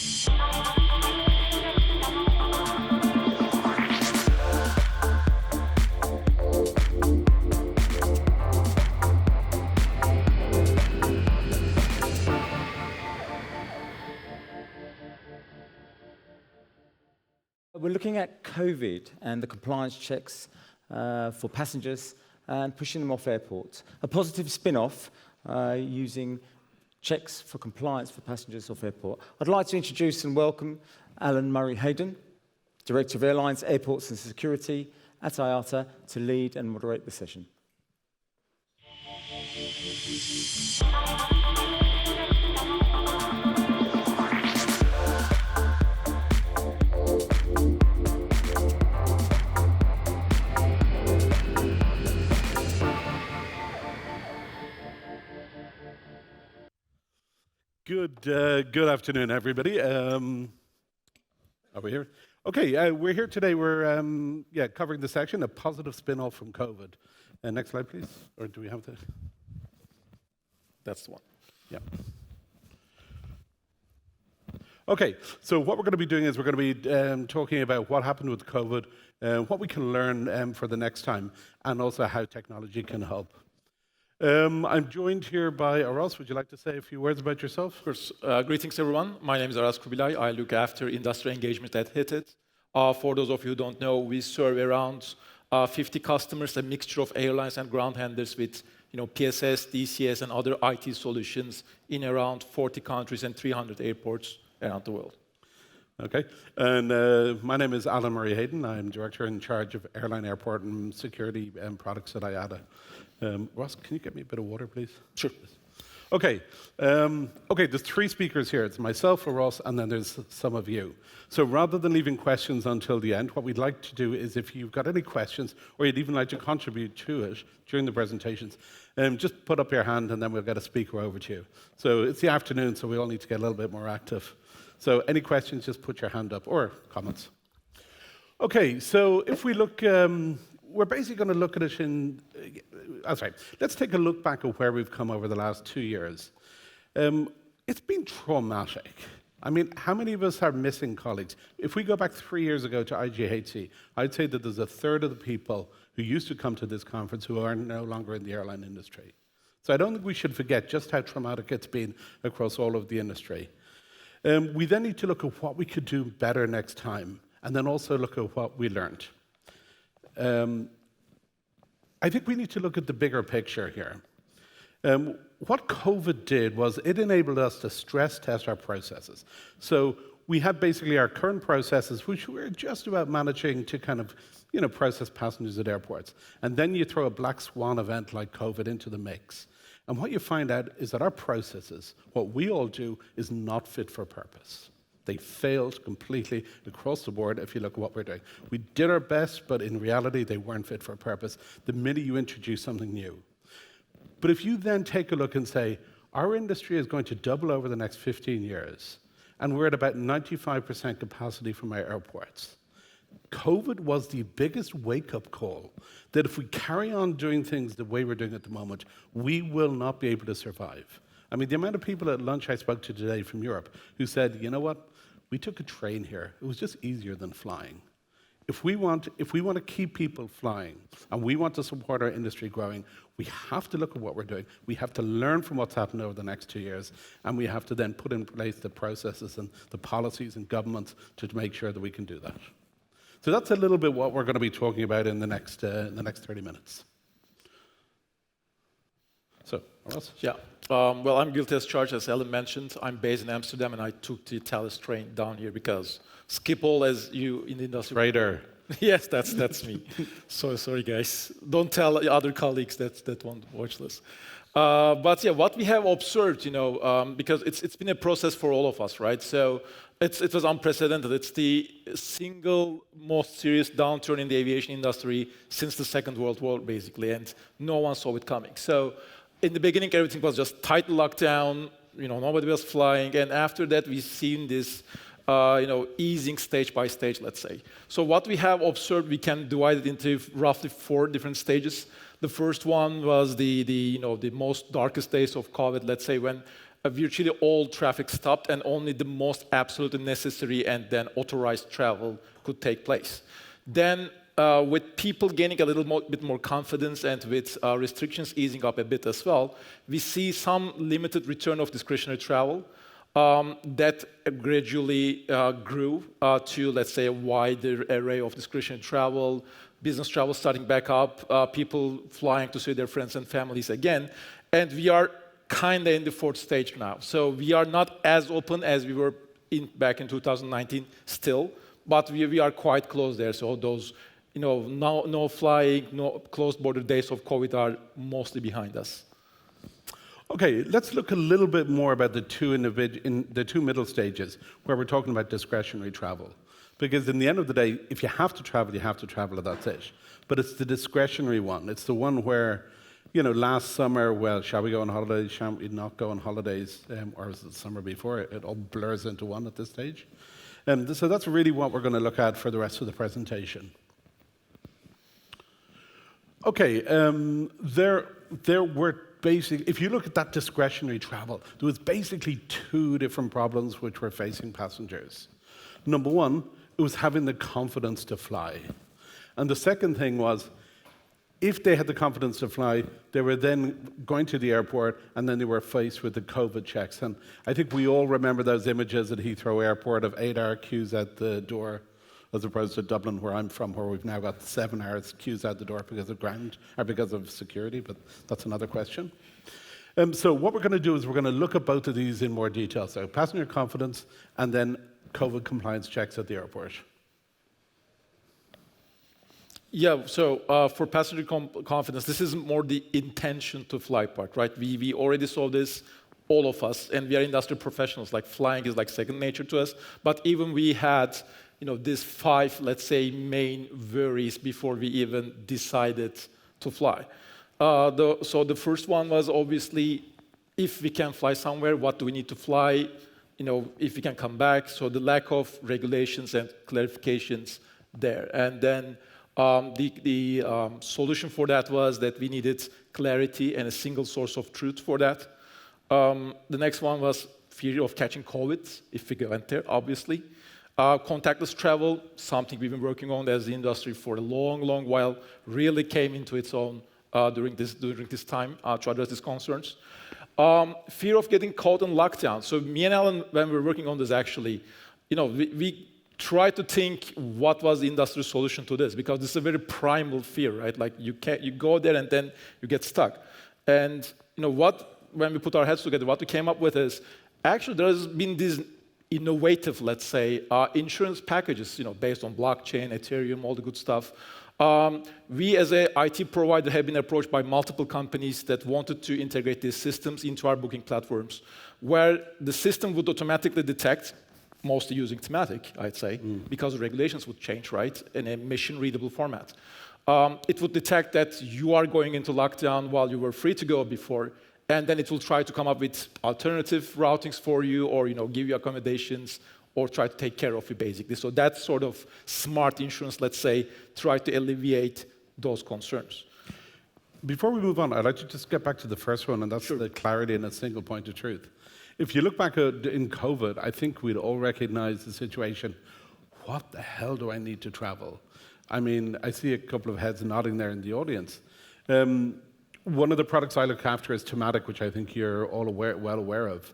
We're looking at COVID and the compliance checks for passengers and pushing them off airports. A positive spin-off using checks for compliance for passengers off airport. I'd like to introduce and welcome Alan Murray-Hayden, Director of Airlines, Airports and Security at IATA, to lead and moderate the session. Good afternoon, everybody. Are we here? Okay, we're here today. We're covering the section, a positive spin-off from COVID. Next slide, please. Or do we have the? That's the one. Yeah. Okay, so what we're going to be doing is we're going to be talking about what happened with COVID, what we can learn for the next time, and also how technology can help. I'm joined here by Aras. Would you like to say a few words about yourself? Of course. Greetings, everyone. My name is Aras Kubilay. I look after industry engagement at HITIT. For those of you who don't know, we serve around 50 customers, a mixture of airlines and ground handlers with PSS, DCS, and other IT solutions in around 40 countries and 300 airports around the world. Okay, and my name is Alan Murray-Hayden. I'm Director in charge of Airline, Airport, and Security Products at IATA. Ross, can you get me a bit of water, please? Sure. Okay, there's three speakers here. It's myself, Ross, and then there's some of you. So rather than leaving questions until the end, what we'd like to do is if you've got any questions or you'd even like to contribute to it during the presentations, just put up your hand and then we'll get a speaker over to you. So it's the afternoon, so we all need to get a little bit more active. So any questions, just put your hand up, or comments. Okay, so if we look, we're basically going to look at it in, let's take a look back at where we've come over the last 2 years. It's been traumatic. I mean, how many of us are missing colleagues? If we go back 3 years ago to IGHC, I'd say that there's a third of the people who used to come to this conference who are no longer in the airline industry. So I don't think we should forget just how traumatic it's been across all of the industry. We then need to look at what we could do better next time, and then also look at what we learned. I think we need to look at the bigger picture here. What COVID did was it enabled us to stress test our processes. So we had basically our current processes, which we're just about managing to kind of, process passengers at airports. And then you throw a black swan event like COVID into the mix. And what you find out is that our processes, what we all do, is not fit for purpose. They failed completely across the board if you look at what we're doing. We did our best, but in reality, they weren't fit for purpose the minute you introduce something new. But if you then take a look and say, our industry is going to double over the next 15 years, and we're at about 95% capacity from our airports. COVID was the biggest wake-up call that if we carry on doing things the way we're doing at the moment, we will not be able to survive. I mean, the amount of people at lunch I spoke to today from Europe who said, you know what, we took a train here. It was just easier than flying. If we want to keep people flying and we want to support our industry growing, we have to look at what we're doing. We have to learn from what's happened over the next 2 years, and we have to then put in place the processes and the policies and governments to make sure that we can do that. So that's a little bit what we're going to be talking about in the next 30 minutes. So, Ross? Yeah. Well, I'm guilty as charged, as Ellen mentioned. I'm based in Amsterdam, and I took the Thalys train down here because Schiphol, as you in the industry... Radar. Yes, that's me. So sorry, guys. Don't tell other colleagues that won't watch this. But yeah, what we have observed, because it's been a process for all of us, right? So it was unprecedented. It's the single most serious downturn in the aviation industry since the Second World War, basically, and no one saw it coming. So in the beginning, everything was just tight lockdown. Nobody was flying, and after that, we've seen this. Easing stage by stage, let's say. So what we have observed, we can divide it into roughly 4 different stages. The first one was the most darkest days of COVID, let's say, when virtually all traffic stopped, and only the most absolutely necessary and then authorized travel could take place. Then, with people gaining a bit more confidence and with restrictions easing up a bit as well, we see some limited return of discretionary travel that gradually grew to, let's say, a wider array of discretionary travel, business travel starting back up, people flying to see their friends and families again. And we are kind of in the fourth stage now. So we are not as open as we were back in 2019 still, but we are quite close there. So those, no flying, no closed border days of COVID are mostly behind us. Okay, let's look a little bit more about the two middle stages where we're talking about discretionary travel. Because in the end of the day, if you have to travel, and that's it. But it's the discretionary one. It's the one where, last summer, well, shall we go on holidays? Shall we not go on holidays? Or was it the summer before? It all blurs into one at this stage. So that's really what we're going to look at for the rest of the presentation. Okay, there were basically, if you look at that discretionary travel, there was basically two different problems which were facing passengers. Number one, it was having the confidence to fly. And the second thing was, if they had the confidence to fly, they were then going to the airport and then they were faced with the COVID checks. And I think we all remember those images at Heathrow Airport of 8-hour queues at the door, as opposed to Dublin, where I'm from, where we've now got 7 hours queues out the door because of security, but that's another question. So what we're going to do is we're going to look at both of these in more detail. So passenger confidence and then COVID compliance checks at the airport. Yeah, so for passenger confidence, this is more the intention to fly part, right? We already saw this, all of us, and we are industry professionals. Like flying is like second nature to us. But even we had, these 5, let's say, main worries before we even decided to fly. So the first one was obviously, if we can fly somewhere, what do we need to fly? If we can come back. So the lack of regulations and clarifications there. And then the solution for that was that we needed clarity and a single source of truth for that. The next one was fear of catching COVID, if we went there, obviously. Contactless travel, something we've been working on as the industry for a long, long while, really came into its own during this time to address these concerns. Fear of getting caught in lockdown. So me and Alan, when we were working on this, actually, we tried to think what was the industry solution to this, because this is a very primal fear, right? Like you go there and then you get stuck. And when we put our heads together, what we came up with is actually there's been these innovative, let's say, insurance packages, based on blockchain, Ethereum, all the good stuff. We as a IT provider have been approached by multiple companies that wanted to integrate these systems into our booking platforms, where the system would automatically detect, mostly using thematic, I'd say, because the regulations would change, right, in a machine-readable format. It would detect that you are going into lockdown while you were free to go before, and then it will try to come up with alternative routings for you, or give you accommodations, or try to take care of you, basically. So that sort of smart insurance, let's say, try to alleviate those concerns. Before we move on, I'd like to just get back to the first one, and that's the clarity and a single point of truth. If you look back in COVID, I think we'd all recognize the situation. What the hell do I need to travel? I mean, I see a couple of heads nodding there in the audience. One of the products I look after is Thematic, which I think you're all well aware of.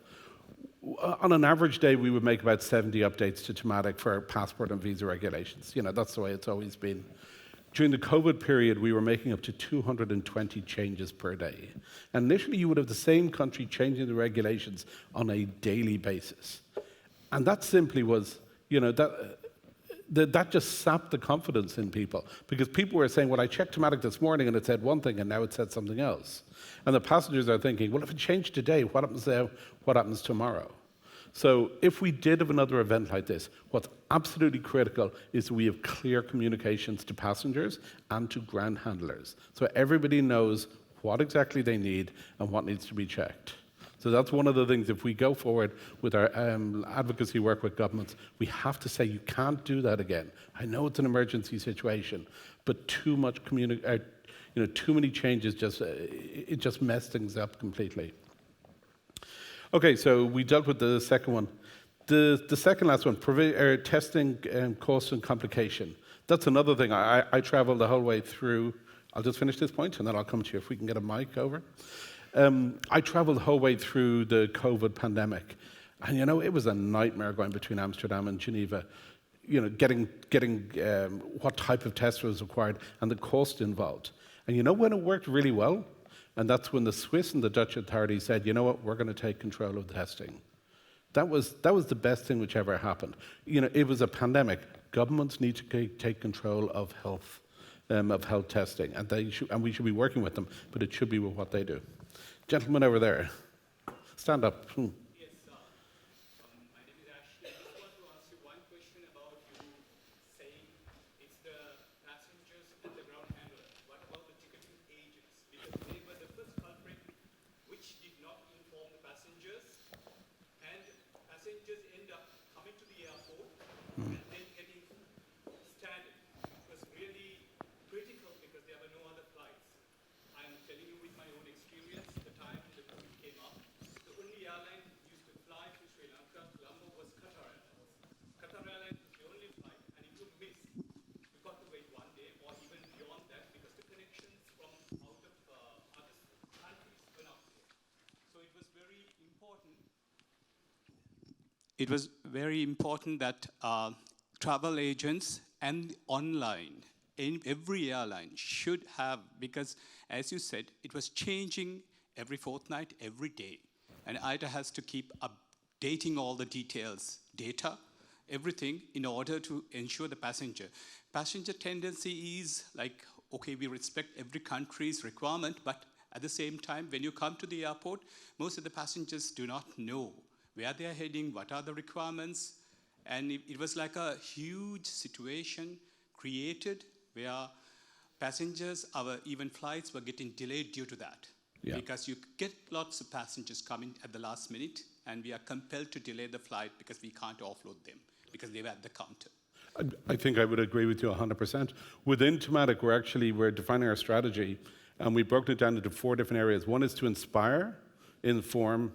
On an average day, we would make about 70 updates to Thematic for passport and visa regulations. That's the way it's always been. During the COVID period, we were making up to 220 changes per day. And initially, you would have the same country changing the regulations on a daily basis. And that simply was, that just sapped the confidence in people, because people were saying, well, I checked Thematic this morning and it said one thing and now it said something else. And the passengers are thinking, well, if it changed today, what happens there? What happens tomorrow? So if we did have another event like this, what's absolutely critical is we have clear communications to passengers and to ground handlers, so everybody knows what exactly they need and what needs to be checked. So that's one of the things, if we go forward with our advocacy work with governments, we have to say, you can't do that again. I know it's an emergency situation, but too many changes just mess things up completely. Okay, so we dealt with the second one. The second last one, testing cost and complication. That's another thing. I traveled the whole way through. I'll just finish this point and then I'll come to you if we can get a mic over. I traveled the whole way through the COVID pandemic. And it was a nightmare going between Amsterdam and Geneva. Getting what type of test was required and the cost involved. And when it worked really well? And that's when the Swiss and the Dutch authorities said, you know what, we're going to take control of the testing. That was the best thing which ever happened. It was a pandemic. Governments need to take control of health testing, and we should be working with them, but it should be with what they do. Gentleman over there, stand up. Yes, my name is Ashley. I just want to ask you one question about you saying it's the passengers and the ground handler. What about the ticketing agents? Because they were the first culprit which did not inform the passengers, and passengers end up coming to the airport and then getting stranded. It was really critical because there were no other flights. I'm telling you with my own experience, the time the COVID came up, the only airline used to fly to Sri Lanka, Colombo, was Qatar Airlines. Qatar Airlines was the only flight, and if you missed, you got to wait 1 day or even beyond that because the connections from out of other countries were not there. So it was very important. It was very important that travel agents and online, in every airline should have, because as you said, it was changing every fortnight, every day. And ITA has to keep updating all the details, data, everything in order to ensure the passenger. Passenger tendency is like, okay, we respect every country's requirement, but at the same time, when you come to the airport, most of the passengers do not know where they are heading, what are the requirements. And it was like a huge situation created where passengers, even flights were getting delayed due to that. Yeah. Because you get lots of passengers coming at the last minute, and we are compelled to delay the flight because we can't offload them because they were at the counter. I think I would agree with you 100%. Within Thematic, we're defining our strategy, and we've broken it down into 4 different areas. One is to inspire, inform,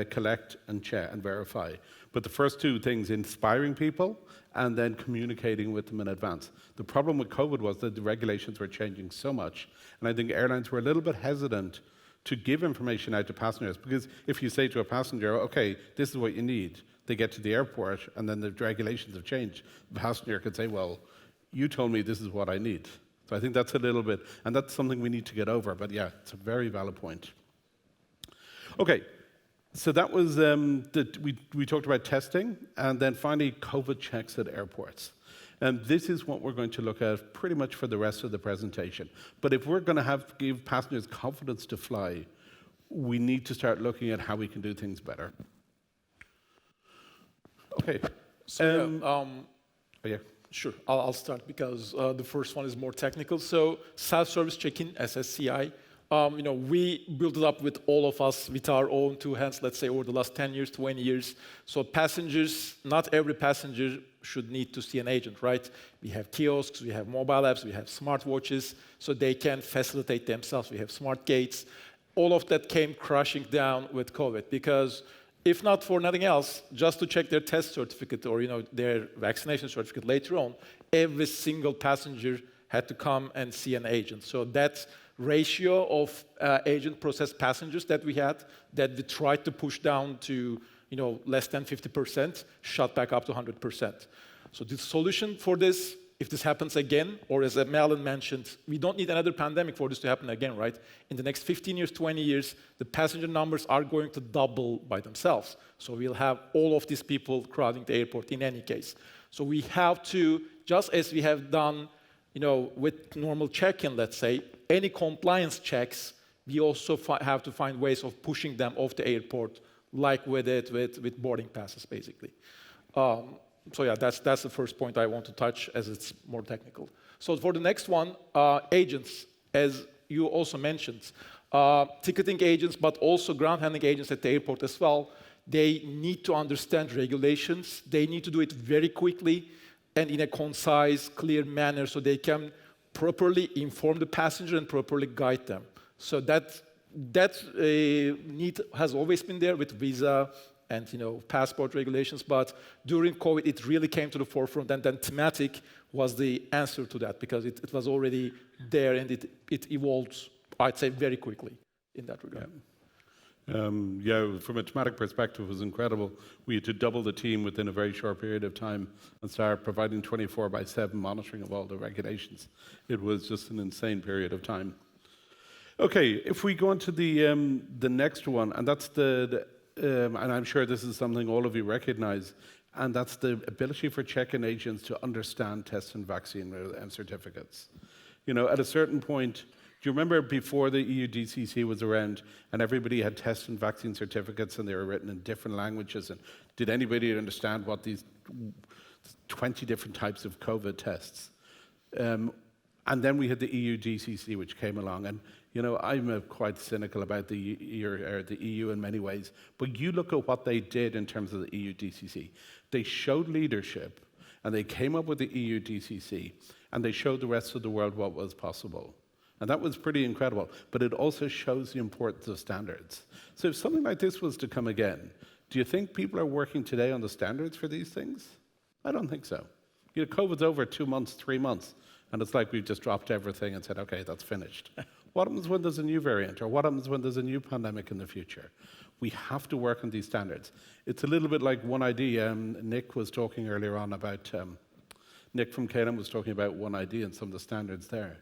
collect, and check and verify. But the first 2 things, inspiring people and then communicating with them in advance. The problem with COVID was that the regulations were changing so much, and I think airlines were a little bit hesitant to give information out to passengers, because if you say to a passenger, okay, this is what you need, they get to the airport and then the regulations have changed, the passenger could say, well, you told me this is what I need. So I think that's a little bit, and that's something we need to get over, but yeah, it's a very valid point. Okay. So that was, we talked about testing, and then finally COVID checks at airports. And this is what we're going to look at pretty much for the rest of the presentation. But if we're going to give passengers confidence to fly, we need to start looking at how we can do things better. Okay. Yeah, sure, I'll start because the first one is more technical. So self-service check-in, SSCI. We built it up with all of us with our own 2 hands, let's say over the last 10 years, 20 years. So passengers, not every passenger should need to see an agent, right? We have kiosks, we have mobile apps, we have smartwatches, so they can facilitate themselves. We have smart gates. All of that came crashing down with COVID because if not for nothing else, just to check their test certificate or their vaccination certificate later on, every single passenger had to come and see an agent. So that's ratio of agent process passengers that we had, that we tried to push down to less than 50%, shot back up to 100%. So the solution for this, if this happens again, or as Malin mentioned, we don't need another pandemic for this to happen again, right? In the next 15 years, 20 years, the passenger numbers are going to double by themselves. So we'll have all of these people crowding the airport in any case. So we have to, just as we have done with normal check-in, let's say, any compliance checks, we also have to find ways of pushing them off the airport, like we did with boarding passes, basically. So yeah, that's the first point I want to touch, as it's more technical. So for the next one, agents, as you also mentioned, ticketing agents, but also ground handling agents at the airport as well, they need to understand regulations. They need to do it very quickly and in a concise, clear manner so they can properly inform the passenger and properly guide them. So that that need has always been there with visa and passport regulations, but during COVID, it really came to the forefront, and then thematic was the answer to that because it was already there and it evolved, I'd say, very quickly in that regard. Yeah, from a thematic perspective, it was incredible. We had to double the team within a very short period of time and start providing 24/7 monitoring of all the regulations. It was just an insane period of time. Okay, if we go on to the next one, and that's and I'm sure this is something all of you recognize, and that's the ability for check-in agents to understand test and vaccine certificates. At a certain point, do you remember before the EU DCC was around and everybody had test and vaccine certificates and they were written in different languages? And did anybody understand what these 20 different types of COVID tests? And then we had the EU DCC, which came along. And, I'm quite cynical about the EU in many ways. But you look at what they did in terms of the EU DCC. They showed leadership and they came up with the EU DCC and they showed the rest of the world what was possible. And that was pretty incredible, but it also shows the importance of standards. So if something like this was to come again, do you think people are working today on the standards for these things? I don't think so. COVID's over 2 months, 3 months, and it's like we've just dropped everything and said, okay, that's finished. What happens when there's a new variant, or what happens when there's a new pandemic in the future? We have to work on these standards. It's a little bit like One ID. Nick was talking earlier on about, Nick from KLM was talking about One ID and some of the standards there.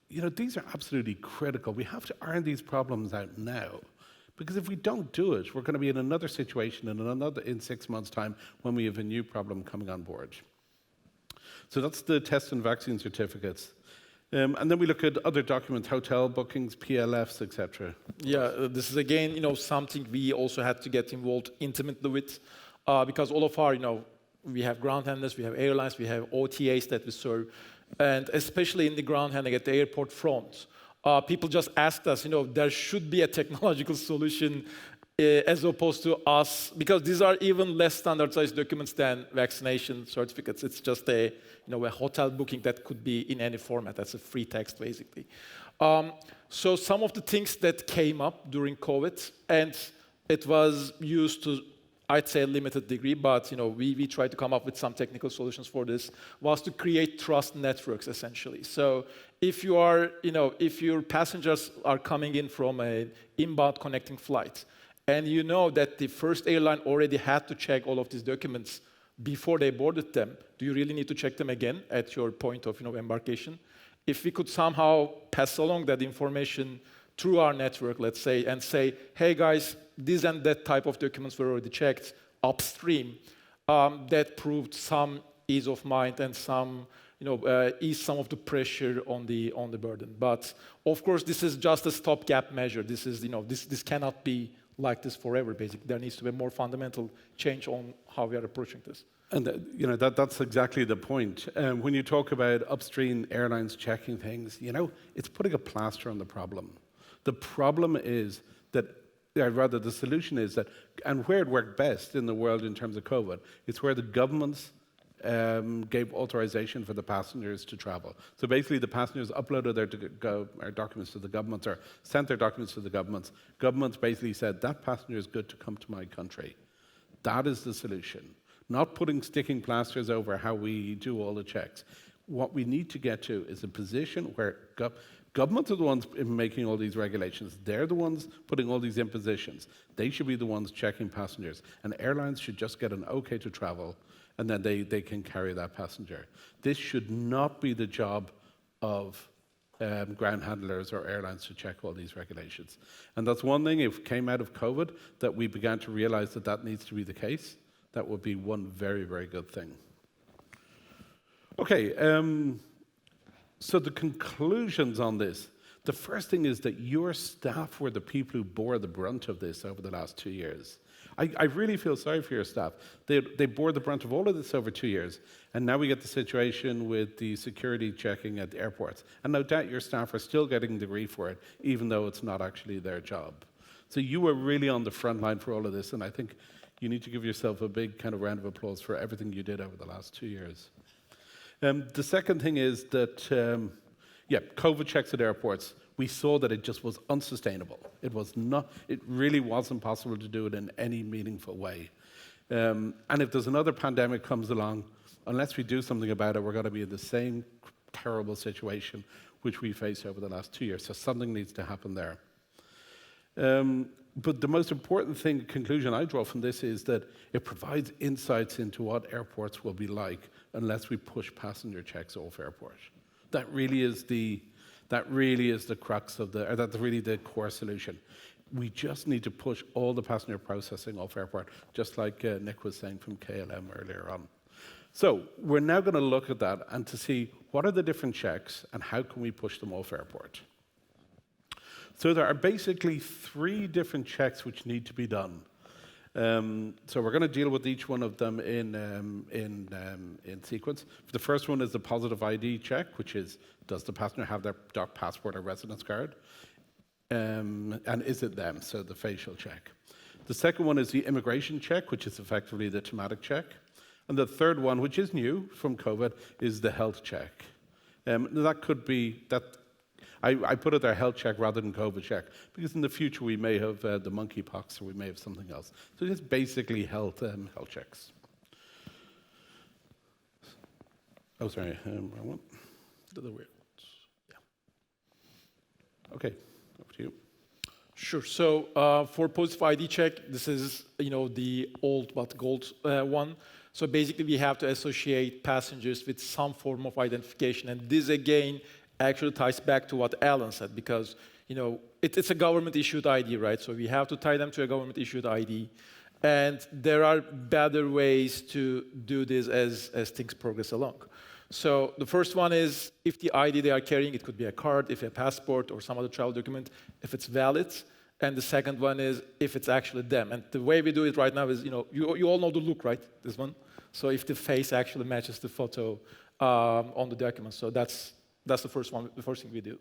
These are absolutely critical. We have to iron these problems out now. Because if we don't do it, we're going to be in another situation in 6 months' time when we have a new problem coming on board. So that's the test and vaccine certificates. And then we look at other documents, hotel bookings, PLFs, etc. Yeah, this is again, something we also had to get involved intimately with, because all of our, we have ground handlers, we have airlines, we have OTAs that we serve. And especially in the ground handling at the airport front, people just asked us, there should be a technological solution as opposed to us, because these are even less standardized documents than vaccination certificates. It's just a hotel booking that could be in any format. That's a free text, basically. So some of the things that came up during COVID, and it was used to, I'd say, a limited degree, but we tried to come up with some technical solutions for this, was to create trust networks, essentially. So if you are, if your passengers are coming in from an inbound connecting flight, and you know that the first airline already had to check all of these documents before they boarded them, do you really need to check them again at your point of embarkation? If we could somehow pass along that information through our network, let's say, and say, hey guys, this and that type of documents were already checked upstream, that proved some ease of mind and some, ease some of the pressure on the burden. But of course, this is just a stopgap measure. This is, this cannot be like this forever, basically. There needs to be a more fundamental change on how we are approaching this. And that's exactly the point. When you talk about upstream airlines checking things, it's putting a plaster on the problem. The problem is that, rather the solution is that, and where it worked best in the world in terms of COVID, it's where the governments gave authorization for the passengers to travel. So basically the passengers uploaded their documents to the governments or sent their documents to the governments. Governments basically said, that passenger is good to come to my country. That is the solution. Not putting sticking plasters over how we do all the checks. What we need to get to is a position where governments are the ones making all these regulations. They're the ones putting all these impositions. They should be the ones checking passengers. And airlines should just get an okay to travel, and then they can carry that passenger. This should not be the job of ground handlers or airlines to check all these regulations. And that's one thing, if it came out of COVID, that we began to realize that that needs to be the case. That would be one very, very good thing. Okay, so the conclusions on this. The first thing is that your staff were the people who bore the brunt of this over the last 2 years. I really feel sorry for your staff. They bore the brunt of all of this over 2 years, and now we get the situation with the security checking at the airports. And no doubt your staff are still getting the grief for it, even though it's not actually their job. So you were really on the front line for all of this, and I think you need to give yourself a big kind of round of applause for everything you did over the last 2 years. The second thing is that Yeah, COVID checks at airports, we saw that it just was unsustainable. It really wasn't possible to do it in any meaningful way. And if there's another pandemic comes along, unless we do something about it, we're going to be in the same terrible situation which we faced over the last 2 years. So something needs to happen there. But the most important conclusion I draw from this is that it provides insights into what airports will be like unless we push passenger checks off airport. That really is the crux of that's really the core solution. We just need to push all the passenger processing off airport, just like Nick was saying from KLM earlier on. So we're now going to look at that and to see what are the different checks and how can we push them off airport. So there are basically 3 different checks which need to be done. So we're going to deal with each one of them in sequence. The first one is the positive ID check, which is, does the passenger have their passport or residence card? And is it them? So the facial check. The second one is the immigration check, which is effectively the thematic check. And the third one, which is new from COVID, is the health check. That could be that. I put it there, health check rather than COVID check, because in the future we may have the monkeypox or we may have something else. So it's basically health checks. Oh, sorry, wrong one. The other way. Yeah. Okay, over to you. Sure. So for positive ID check, this is the old but gold one. So basically, we have to associate passengers with some form of identification, and this again actually ties back to what Alan said, because it's a government-issued ID, right? So we have to tie them to a government-issued ID, and there are better ways to do this as things progress along. So the first one is if the ID they are carrying, it could be a card, if a passport or some other travel document, if it's valid. And the second one is if it's actually them. And the way we do it right now is, you all know the look, right? This one. So if the face actually matches the photo on the document. So that's the first one, the first thing we do.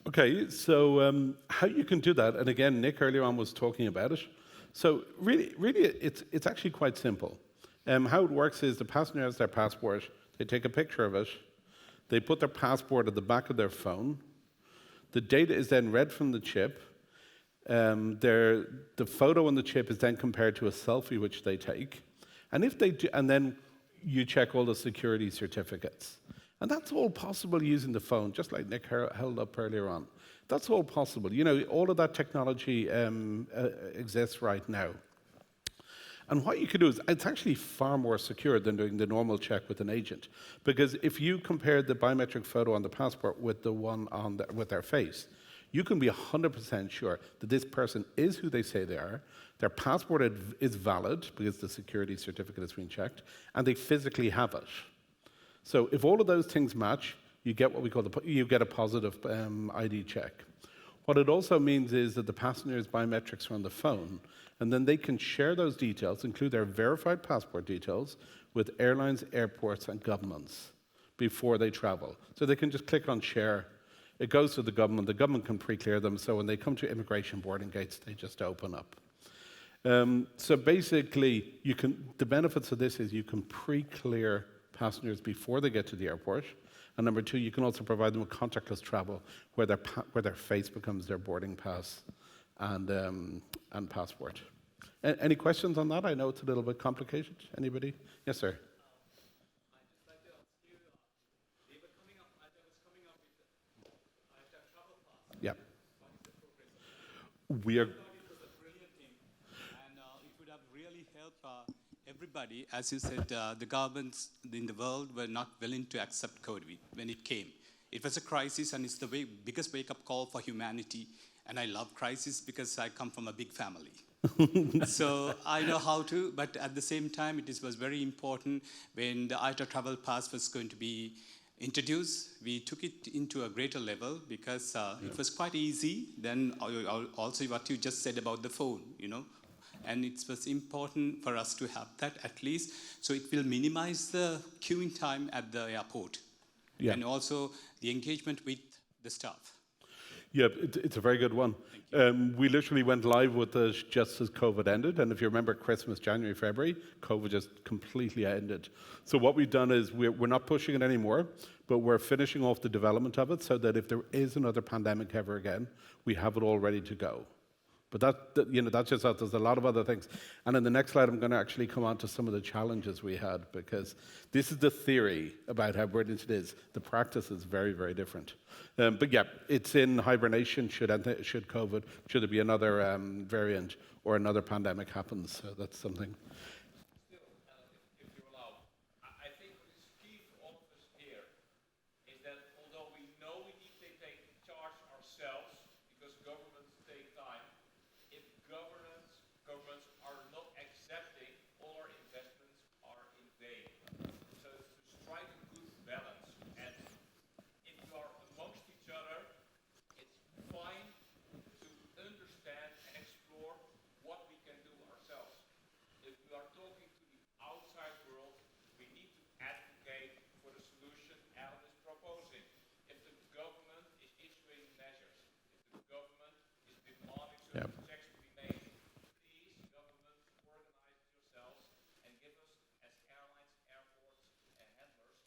Okay, so how you can do that, and again, Nick earlier on was talking about it. So really, it's actually quite simple. How it works is the passenger has their passport, they take a picture of it, they put their passport at the back of their phone, the data is then read from the chip, the photo on the chip is then compared to a selfie which they take, and if they do, and then you check all the security certificates. And that's all possible using the phone, just like Nick held up earlier on. That's all possible. All of that technology exists right now. And what you can do is, it's actually far more secure than doing the normal check with an agent. Because if you compare the biometric photo on the passport with the one with their face, you can be 100% sure that this person is who they say they are, their passport is valid because the security certificate has been checked, and they physically have it. So if all of those things match, you get what we call you get a positive ID check. What it also means is that the passenger's biometrics are on the phone, and then they can share those details, include their verified passport details, with airlines, airports, and governments before they travel. So they can just click on share. It goes to the government can pre-clear them, so when they come to immigration boarding gates, they just open up. So basically, the benefits of this is you can pre-clear passengers before they get to the airport. And number 2, you can also provide them with contactless travel where their face becomes their boarding pass and passport. Any questions on that? I know it's a little bit complicated. Anybody? Yes, sir. I'd just like to ask you, they were coming up with the travel pass. Yeah. What is the progress? We are. I thought it was a brilliant thing, and it would have really helped everybody. As you said, the governments in the world were not willing to accept COVID when it came. It was a crisis, and it's the biggest wake-up call for humanity. And I love crisis because I come from a big family. So I know how to, but at the same time, was very important when the ITA Travel Pass was going to be introduced. We took it into a greater level because it was quite easy. Then also what you just said about the phone, and it was important for us to have that at least, so it will minimize the queuing time at the airport, and also the engagement with the staff. Yeah, it's a very good one. We literally went live with this just as COVID ended, and if you remember Christmas, January, February, COVID just completely ended. So what we've done is we're not pushing it anymore, but we're finishing off the development of it so that if there is another pandemic ever again, we have it all ready to go. But that's just us. There's a lot of other things. And in the next slide, I'm going to actually come on to some of the challenges we had, because this is the theory about how brilliant it is. The practice is very, very different. But yeah, it's in hibernation should there be another variant or another pandemic happens. So that's something. Still, if you allow, I think what is key for all of us here is that although we know we need to take charge ourselves because governments take time, if governments are not accepting, all our investments are in vain. So it's to strike a good balance. And if you are amongst each other, it's fine to understand and explore what we can do ourselves. If we are talking to the outside world, we need to advocate for the solution Alan is proposing. If the government is issuing measures, if the government is demanding certain checks to be made, please, government, organize yourselves and give us, as airlines, airports, and handlers,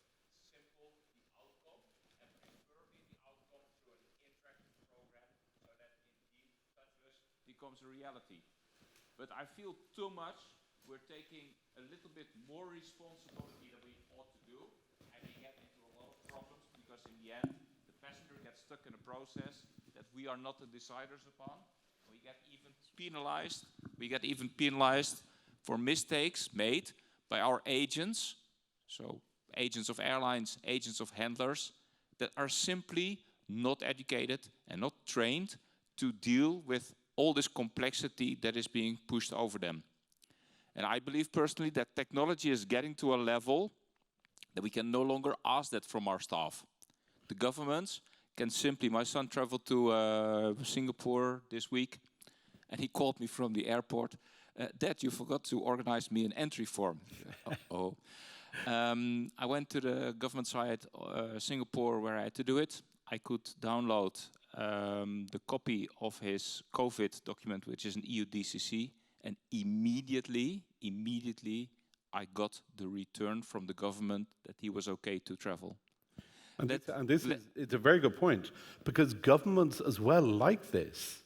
simple the outcome, and preferably the outcome through an interactive program so that indeed touchless becomes a reality. But I feel too much we're taking a little bit more responsibility than we ought to do, and we get into a lot of problems because in the end, the passenger gets stuck in a process that we are not the deciders upon. We get even penalized. We get even penalized for mistakes made by our agents, so agents of airlines, agents of handlers, that are simply not educated and not trained to deal with all this complexity that is being pushed over them. And I believe personally that technology is getting to a level that we can no longer ask that from our staff. The governments can simply, my son traveled to Singapore this week, and he called me from the airport, Dad, you forgot to organize me an entry form. Uh-oh. I went to the government site, Singapore, where I had to do it. I could download the copy of his COVID document, which is an EU DCC, and immediately, I got the return from the government that he was okay to travel. And it's a very good point, because governments as well like this.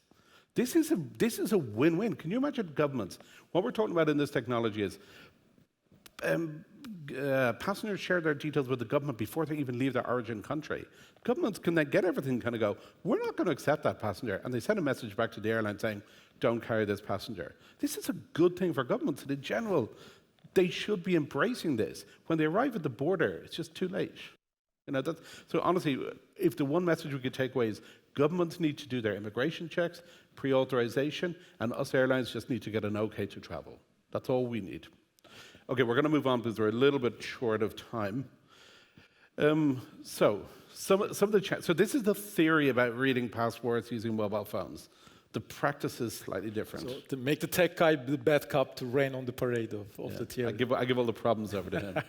This is a win-win. Can you imagine governments? What we're talking about in this technology is passengers share their details with the government before they even leave their origin country. Governments can then get everything kind of go, we're not going to accept that passenger. And they send a message back to the airline saying, don't carry this passenger. This is a good thing for governments. And in general, they should be embracing this. When they arrive at the border, it's just too late. So honestly, if the one message we could take away is governments need to do their immigration checks, pre-authorization, and us airlines just need to get an okay to travel. That's all we need. Okay, we're going to move on because we're a little bit short of time. So this is the theory about reading passports using mobile phones. The practice is slightly different. So to make the tech guy the bad cop to rain on the parade of the theory. I give all the problems over to him.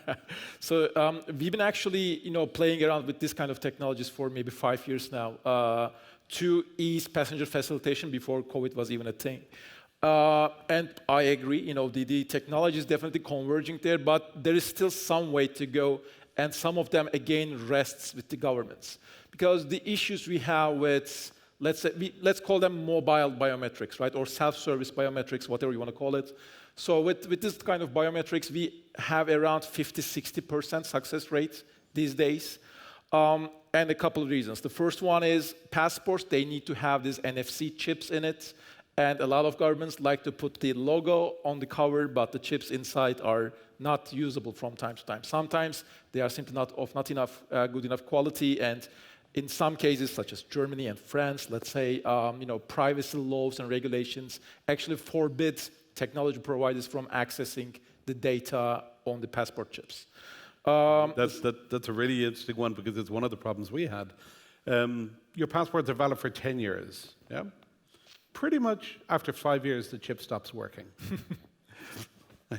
So we've been actually, playing around with this kind of technologies for maybe 5 years now to ease passenger facilitation before COVID was even a thing. And I agree, the technology is definitely converging there, but there is still some way to go, and some of them again rests with the governments, because the issues we have with, let's call them mobile biometrics, right, or self-service biometrics, whatever you want to call it. So with this kind of biometrics, we have around 50-60% success rates these days, and a couple of reasons. The first one is passports; they need to have these NFC chips in it. And a lot of governments like to put the logo on the cover, but the chips inside are not usable from time to time. Sometimes they are simply not enough good enough quality, and in some cases, such as Germany and France, let's say, privacy laws and regulations actually forbid technology providers from accessing the data on the passport chips. That's a really interesting one, because it's one of the problems we had. Your passports are valid for 10 years, yeah? Pretty much after 5 years, the chip stops working.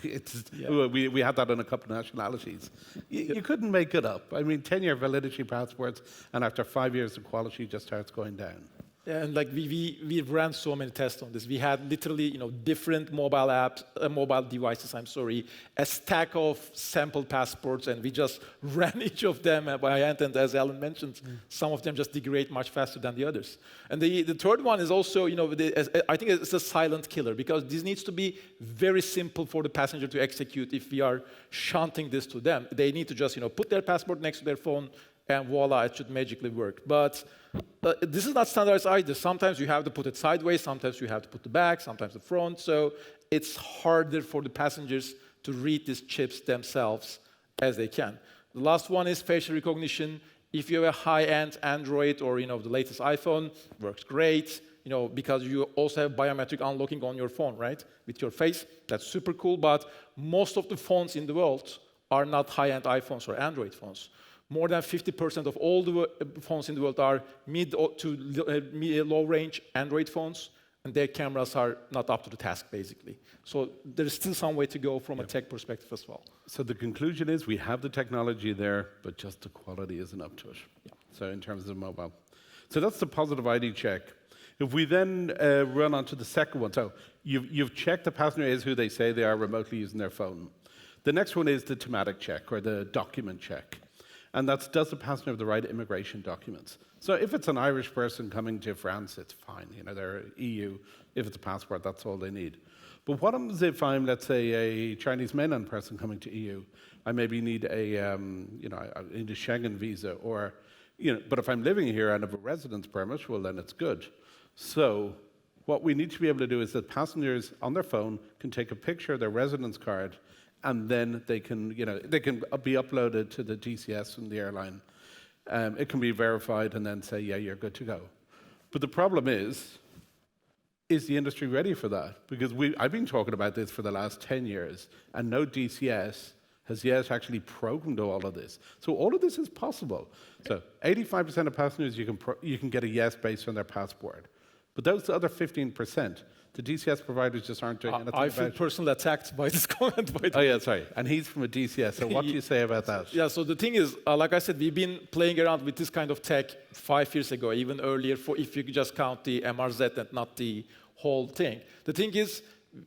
We had that on a couple of nationalities. You couldn't make it up. I mean, 10-year validity passports, and after 5 years, the quality just starts going down. And like we ran so many tests on this. We had literally, different mobile apps, mobile devices, a stack of sample passports, and we just ran each of them by hand. And as Alan mentioned, some of them just degrade much faster than the others. And the third one is also, I think it's a silent killer, because this needs to be very simple for the passenger to execute if we are shunting this to them. They need to just, put their passport next to their phone, and voila, it should magically work. But this is not standardized either. Sometimes you have to put it sideways, sometimes you have to put the back, sometimes the front. So it's harder for the passengers to read these chips themselves as they can. The last one is facial recognition. If you have a high-end Android or the latest iPhone, works great. Because you also have biometric unlocking on your phone, right? With your face, that's super cool. But most of the phones in the world are not high-end iPhones or Android phones. More than 50% of all the phones in the world are mid to low-range Android phones, and their cameras are not up to the task, basically. So there's still some way to go from a tech perspective as well. So the conclusion is we have the technology there, but just the quality isn't up to it. Yeah. So in terms of mobile. So that's the positive ID check. If we then run on to the second one, so you've checked the passenger is who they say they are remotely using their phone. The next one is the thematic check, or the document check. And that's, does the passenger have the right immigration documents? So if it's an Irish person coming to France, it's fine. They're EU. If it's a passport, that's all they need. But what happens if I'm, let's say, a Chinese mainland person coming to EU? I maybe need I need a Schengen visa, or, but if I'm living here and have a residence permit, well, then it's good. So what we need to be able to do is that passengers on their phone can take a picture of their residence card, and then they can be uploaded to the DCS from the airline. It can be verified and then say, yeah, you're good to go. But the problem is the industry ready for that? Because I've been talking about this for the last 10 years, and no DCS has yet actually programmed all of this. So all of this is possible. So 85% of passengers, you can get a yes based on their passport. But those other 15%, the DCS providers just aren't doing anything about it. I feel personally attacked by this comment. Oh, yeah, sorry. And he's from a DCS, so what do you say about that? Yeah, so the thing is, like I said, we've been playing around with this kind of tech 5 years ago, even earlier, if you just count the MRZ and not the whole thing. The thing is,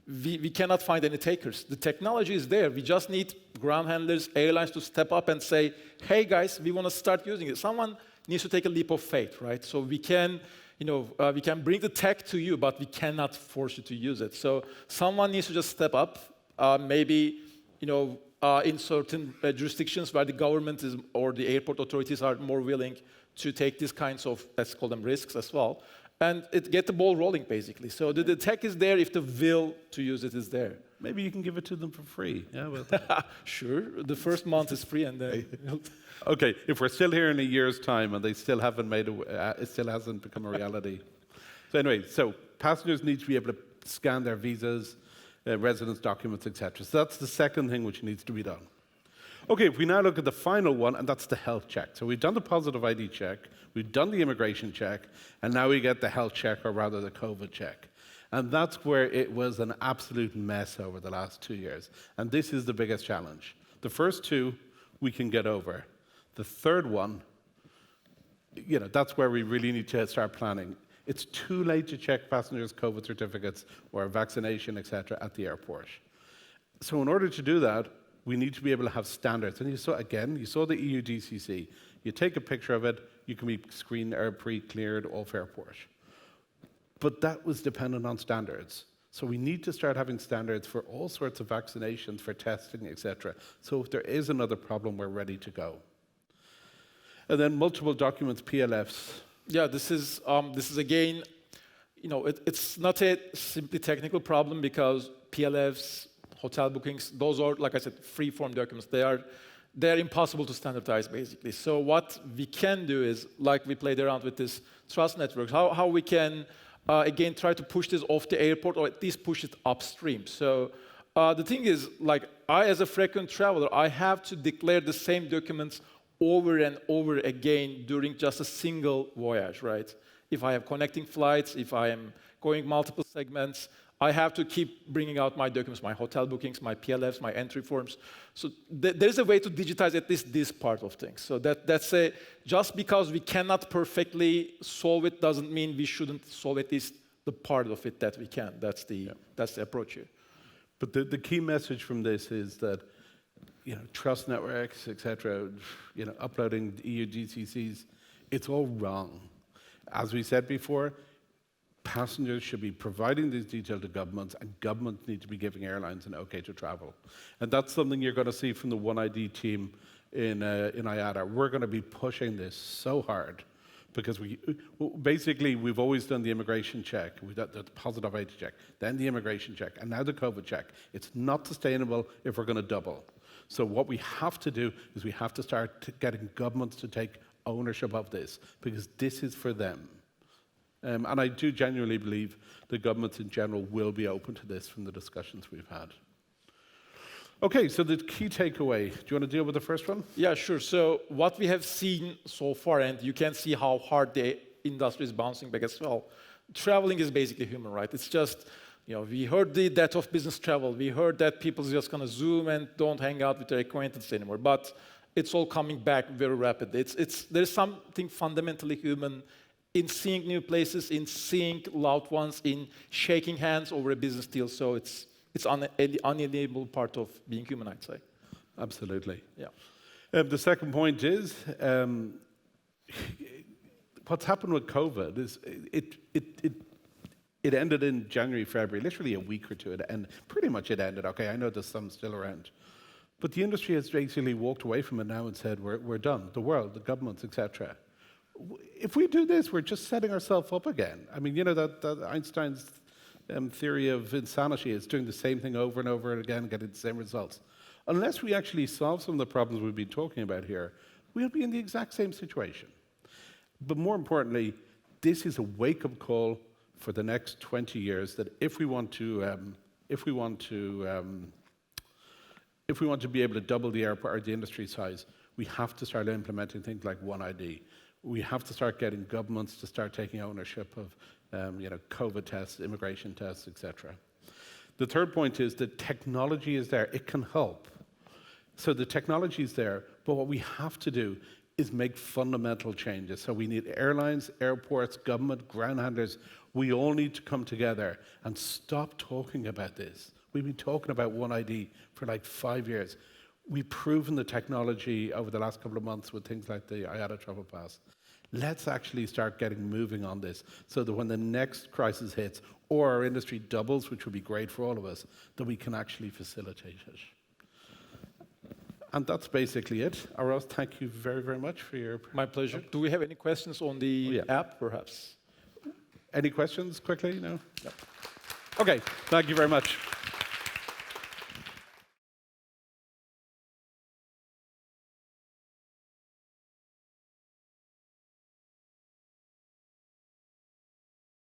we cannot find any takers. The technology is there. We just need ground handlers, airlines to step up and say, hey, guys, we want to start using it. Someone needs to take a leap of faith, right? So we can... we can bring the tech to you, but we cannot force you to use it. So someone needs to just step up, maybe, in certain jurisdictions where the government is, or the airport authorities are more willing to take these kinds of, let's call them risks as well, and get the ball rolling, basically. So the tech is there if the will to use it is there. Maybe you can give it to them for free. Yeah, well. Sure. The first month is free, and then... Okay, if we're still here in a year's time and they still haven't it still hasn't become a reality. So anyway, so passengers need to be able to scan their visas, residence documents, etc. So that's the second thing which needs to be done. Okay, if we now look at the final one, and that's the health check. So we've done the positive ID check, we've done the immigration check, and now we get the health check, or rather the COVID check. And that's where it was an absolute mess over the last 2 years. And this is the biggest challenge. The first two, we can get over. The third one, that's where we really need to start planning. It's too late to check passengers' COVID certificates or vaccination, etc., at the airport. So in order to do that, we need to be able to have standards. And you saw the EU DCC. You take a picture of it, you can be screened or pre-cleared off airport. But that was dependent on standards. So we need to start having standards for all sorts of vaccinations, for testing, etc. So if there is another problem, we're ready to go. And then multiple documents, PLFs. Yeah, this is again, it's not a simply technical problem, because PLFs, hotel bookings, those are, like I said, free-form documents. They're impossible to standardize, basically. So what we can do is, like we played around with this trust networks, how we can, again, try to push this off the airport, or at least push it upstream. So the thing is, I, as a frequent traveler, I have to declare the same documents over and over again during just a single voyage, right? If I have connecting flights, if I am going multiple segments, I have to keep bringing out my documents, my hotel bookings, my PLFs, my entry forms. So there's a way to digitize at least this part of things. So that's just because we cannot perfectly solve it doesn't mean we shouldn't solve at least the part of it that we can. That's the approach here. But the key message from this is that, trust networks, etc., uploading EU GCCs, it's all wrong. As we said before, passengers should be providing these details to governments, and governments need to be giving airlines an okay to travel. And that's something you're going to see from the One ID team in IATA. We're going to be pushing this so hard because we've always done the immigration check, we've done the positive ID check, then the immigration check, and now the COVID check. It's not sustainable if we're going to double. So what we have to do is we have to start getting governments to take ownership of this, because this is for them. And I do genuinely believe the governments in general will be open to this from the discussions we've had. Okay, so the key takeaway. Do you want to deal with the first one? Yeah, sure. So what we have seen so far, and you can see how hard the industry is bouncing back as well, traveling is basically human, right? It's just, we heard the death of business travel. We heard that people are just going to Zoom and don't hang out with their acquaintances anymore. But it's all coming back very rapidly. There's something fundamentally human in seeing new places, in seeing loved ones, in shaking hands over a business deal. So it's an unalienable part of being human, I'd say. Absolutely. Yeah. The second point is, what's happened with COVID is it ended in January, February, literally a week or two, and pretty much it ended. Okay, I know there's some still around. But the industry has basically walked away from it now and said, we're done. The world, the governments, etc. If we do this, we're just setting ourselves up again. I mean, that Einstein's theory of insanity is doing the same thing over and over again, getting the same results. Unless we actually solve some of the problems we've been talking about here, we'll be in the exact same situation. But more importantly, this is a wake-up call for the next 20 years that if we want to be able to double the airport or the industry size, we have to start implementing things like One ID. We have to start getting governments to start taking ownership of COVID tests, immigration tests, etc. The third point is that technology is there. It can help. So the technology is there, but what we have to do is make fundamental changes. So we need airlines, airports, government, ground handlers. We all need to come together and stop talking about this. We've been talking about One ID for like 5 years. We've proven the technology over the last couple of months with things like the IATA Travel Pass. Let's actually start getting moving on this so that when the next crisis hits or our industry doubles, which would be great for all of us, that we can actually facilitate it. And that's basically it. Aros, thank you very, very much for your... My pleasure. Do we have any questions on the app, perhaps? Any questions quickly? No? Okay, thank you very much.